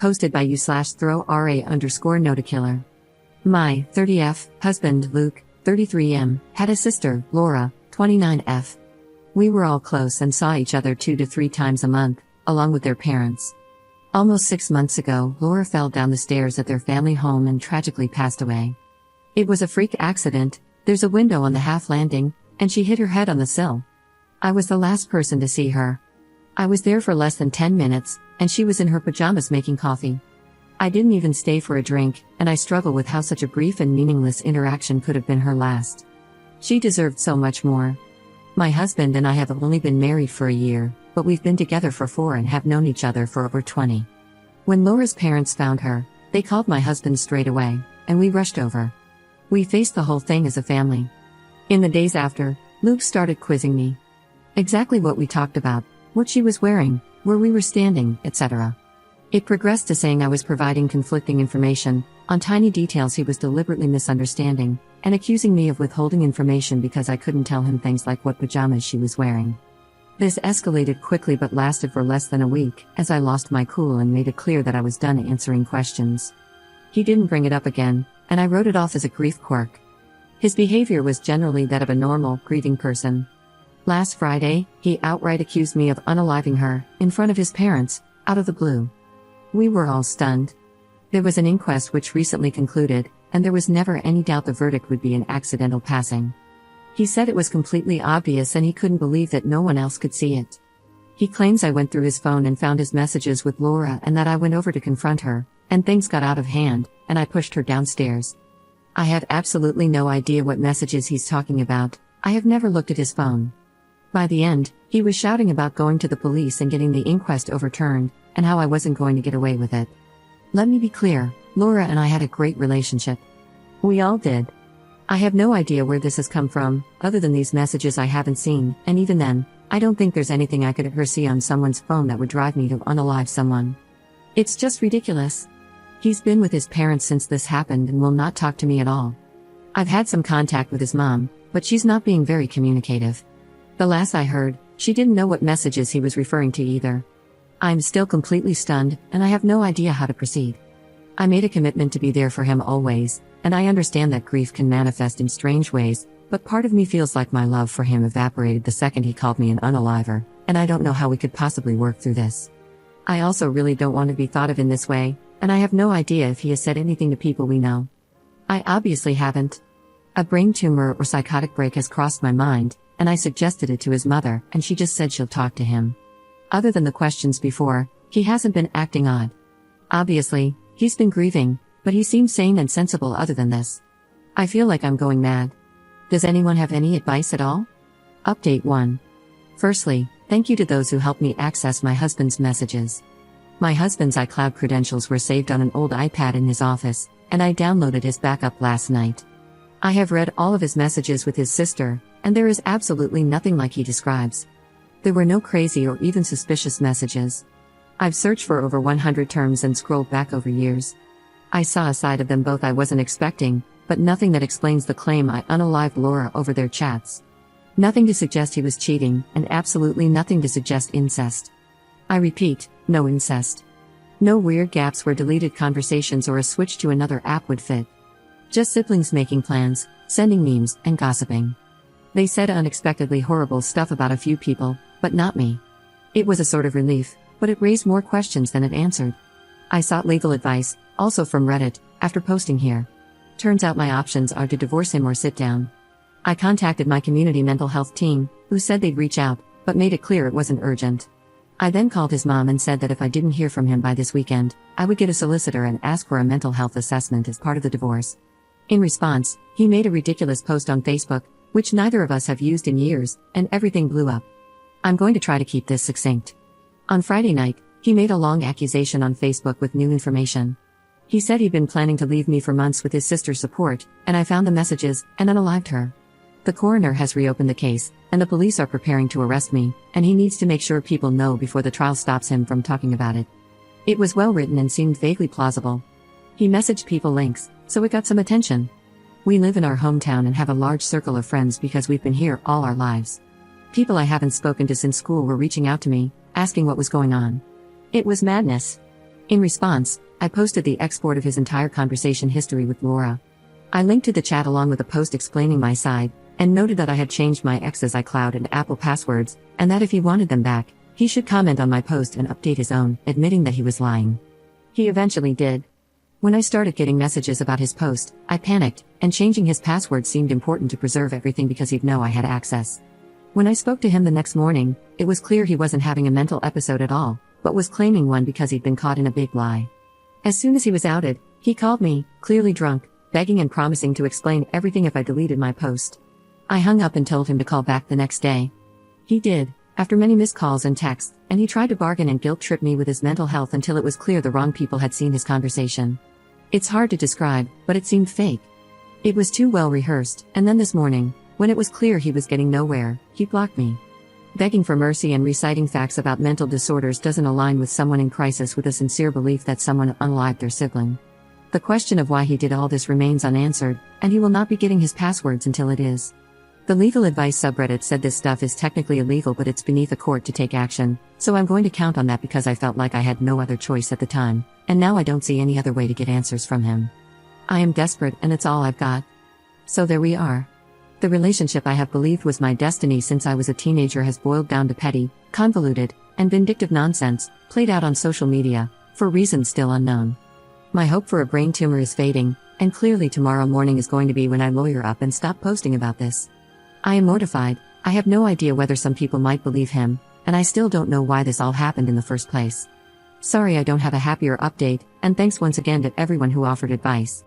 Posted by you/throw_ra_notakiller. My 30F husband, Luke, 33M, had a sister, Laura, 29F. We were all close and saw each other 2 to 3 times a month, along with their parents. Almost 6 months ago, Laura fell down the stairs at their family home and tragically passed away. It was a freak accident. There's a window on the half landing, and she hit her head on the sill. I was the last person to see her. I was there for less than 10 minutes, and she was in her pajamas making coffee. I didn't even stay for a drink, and I struggle with how such a brief and meaningless interaction could have been her last. She deserved so much more. My husband and I have only been married for a year, but we've been together for 4 and have known each other for over 20. When Laura's parents found her, they called my husband straight away, and we rushed over. We faced the whole thing as a family. In the days after, Luke started quizzing me. Exactly what we talked about, what she was wearing, where we were standing, etc. It progressed to saying I was providing conflicting information, on tiny details he was deliberately misunderstanding, and accusing me of withholding information because I couldn't tell him things like what pajamas she was wearing. This escalated quickly but lasted for less than a week, as I lost my cool and made it clear that I was done answering questions. He didn't bring it up again, and I wrote it off as a grief quirk. His behavior was generally that of a normal, grieving person. Last Friday, he outright accused me of unaliving her, in front of his parents, out of the blue. We were all stunned. There was an inquest which recently concluded, and there was never any doubt the verdict would be an accidental passing. He said it was completely obvious and he couldn't believe that no one else could see it. He claims I went through his phone and found his messages with Laura and that I went over to confront her, and things got out of hand, and I pushed her downstairs. I have absolutely no idea what messages he's talking about. I have never looked at his phone. By the end, he was shouting about going to the police and getting the inquest overturned, and how I wasn't going to get away with it. Let me be clear, Laura and I had a great relationship. We all did. I have no idea where this has come from, other than these messages I haven't seen, and even then, I don't think there's anything I could ever see on someone's phone that would drive me to unalive someone. It's just ridiculous. He's been with his parents since this happened and will not talk to me at all. I've had some contact with his mom, but she's not being very communicative. The last I heard, she didn't know what messages he was referring to either. I'm still completely stunned, and I have no idea how to proceed. I made a commitment to be there for him always, and I understand that grief can manifest in strange ways, but part of me feels like my love for him evaporated the second he called me an unaliver, and I don't know how we could possibly work through this. I also really don't want to be thought of in this way, and I have no idea if he has said anything to people we know. I obviously haven't. A brain tumor or psychotic break has crossed my mind, and I suggested it to his mother, and she just said she'll talk to him. Other than the questions before, he hasn't been acting odd. Obviously, he's been grieving, but he seems sane and sensible other than this. I feel like I'm going mad. Does anyone have any advice at all? Update 1. Firstly, thank you to those who helped me access my husband's messages. My husband's iCloud credentials were saved on an old iPad in his office, and I downloaded his backup last night. I have read all of his messages with his sister, and there is absolutely nothing like he describes. There were no crazy or even suspicious messages. I've searched for over 100 terms and scrolled back over years. I saw a side of them both I wasn't expecting, but nothing that explains the claim I unalived Laura over their chats. Nothing to suggest he was cheating, and absolutely nothing to suggest incest. I repeat, no incest. No weird gaps where deleted conversations or a switch to another app would fit. Just siblings making plans, sending memes, and gossiping. They said unexpectedly horrible stuff about a few people, but not me. It was a sort of relief, but it raised more questions than it answered. I sought legal advice, also from Reddit, after posting here. Turns out my options are to divorce him or sit down. I contacted my community mental health team, who said they'd reach out, but made it clear it wasn't urgent. I then called his mom and said that if I didn't hear from him by this weekend, I would get a solicitor and ask for a mental health assessment as part of the divorce. In response, he made a ridiculous post on Facebook, which neither of us have used in years, and everything blew up. I'm going to try to keep this succinct. On Friday night, he made a long accusation on Facebook with new information. He said he'd been planning to leave me for months with his sister's support, and I found the messages, and unalived her. The coroner has reopened the case, and the police are preparing to arrest me, and he needs to make sure people know before the trial stops him from talking about it. It was well written and seemed vaguely plausible. He messaged people links, so it got some attention. We live in our hometown and have a large circle of friends because we've been here all our lives. People I haven't spoken to since school were reaching out to me, asking what was going on. It was madness. In response, I posted the export of his entire conversation history with Laura. I linked to the chat along with a post explaining my side, and noted that I had changed my ex's iCloud and Apple passwords, and that if he wanted them back, he should comment on my post and update his own, admitting that he was lying. He eventually did. When I started getting messages about his post, I panicked, and changing his password seemed important to preserve everything because he'd know I had access. When I spoke to him the next morning, it was clear he wasn't having a mental episode at all, but was claiming one because he'd been caught in a big lie. As soon as he was outed, he called me, clearly drunk, begging and promising to explain everything if I deleted my post. I hung up and told him to call back the next day. He did, after many missed calls and texts, and he tried to bargain and guilt-trip me with his mental health until it was clear the wrong people had seen his conversation. It's hard to describe, but it seemed fake. It was too well rehearsed, and then this morning, when it was clear he was getting nowhere, he blocked me. Begging for mercy and reciting facts about mental disorders doesn't align with someone in crisis with a sincere belief that someone unalived their sibling. The question of why he did all this remains unanswered, and he will not be getting his passwords until it is. The legal advice subreddit said this stuff is technically illegal, but it's beneath a court to take action, so I'm going to count on that because I felt like I had no other choice at the time, and now I don't see any other way to get answers from him. I am desperate and it's all I've got. So there we are. The relationship I have believed was my destiny since I was a teenager has boiled down to petty, convoluted, and vindictive nonsense, played out on social media, for reasons still unknown. My hope for a brain tumor is fading, and clearly tomorrow morning is going to be when I lawyer up and stop posting about this. I am mortified. I have no idea whether some people might believe him, and I still don't know why this all happened in the first place. Sorry I don't have a happier update, and thanks once again to everyone who offered advice.